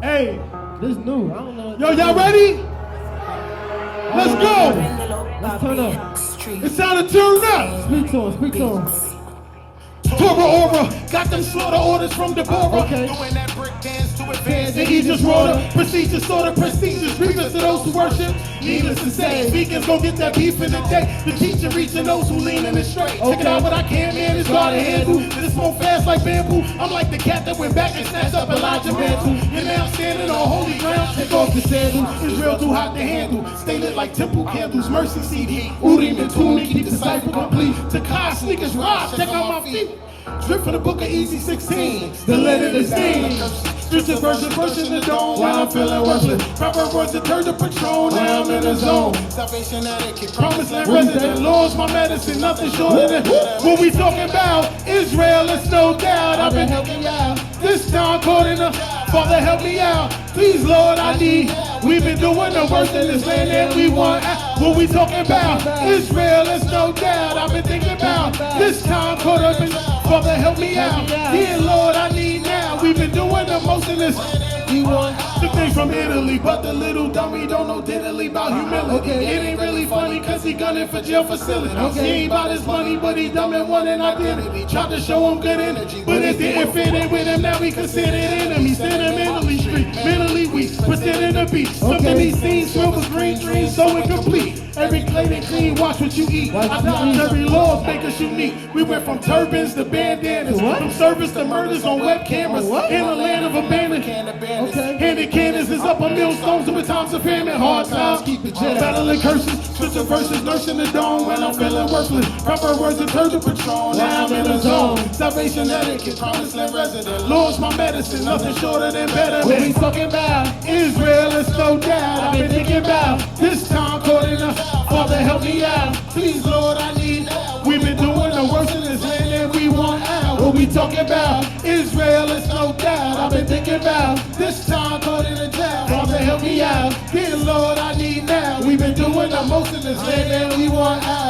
Hey, this new. I don't know. Yo, y'all ready? Let's go. Let's turn up. It's time to turn up. Speak to him. Speak to him. Torah aura, got them slaughter orders from Deborah. Okay. Doing that brick dance to advance. And he just wrote a procedure, sort of prestigious. Grievous to those who worship. Needless to say, vegans gon' get that beef in the day. The teacher reaching those who lean in it straight. Check it out, what I can, man, is hard to handle. This more fast like bamboo. I'm like the cat that went back and snatched up Elijah mantle. And now I'm standing on holy ground. Take off the sandal. It's real too hot to handle. Stay lit like temple candles. Mercy CD. Urim and Tuni. Keep the cipher complete. Takai sneakers rise. Check out my feet. Drip from the book of Easy 16. The letter is steam. Scripture version the dome. When I'm feeling worthless. Proper words deter the patrol. Now I'm in the zone. Salvation etiquette. Promised land resident. Lord's my medicine. Nothing shorter than what we talking about. Israel, it's no doubt. I've been helping you out. This time caught in the Father, help me out. Please, Lord, I need. We've been doing the worst in this land that we want. What we talking about? Israel, it's no doubt. I've been thinking about this time caught up in. Father, help me out. Dear Lord, I need now. We've been doing the most in this. We want the things from Italy, but the little dummy don't know diddly about humility. It ain't really funny cause he gunning for jail facility. He ain't about his money, but he dumb and want an identity. Tried to show him good energy, but it didn't fit in with him. Now we considered enemies. Sentimentally street, mentally weak, presenting the beat. Something he's seen, silver green dreams, so incomplete. Every plate and clean, watch what you eat. I dodge every laws, make us unique. We went from turbans to bandanas, from service to murders on web cameras. In a land of abandoned. Handed cannons is up on millstones with times of famine. Hard times, keep it jet. Battling curses, scripture verses, nursing the dome. When I'm feeling worthless, proper words deter the patrol. Now I'm in the zone. Salvation etiquette, promised land resident. Lord's my medicine, nothing shorter than better. What we talking about? Israel, it's no doubt. I've been thinking about this time caught in a Father, help me out. Please, Lord, I need. We've been doing the worst in this land and we want out. What we talking about? Israel, it's no doubt. I've been thinking about this time caught in a drought. Father, help me out. Dear Lord, I need now. We've been doing the most in this land and we want out.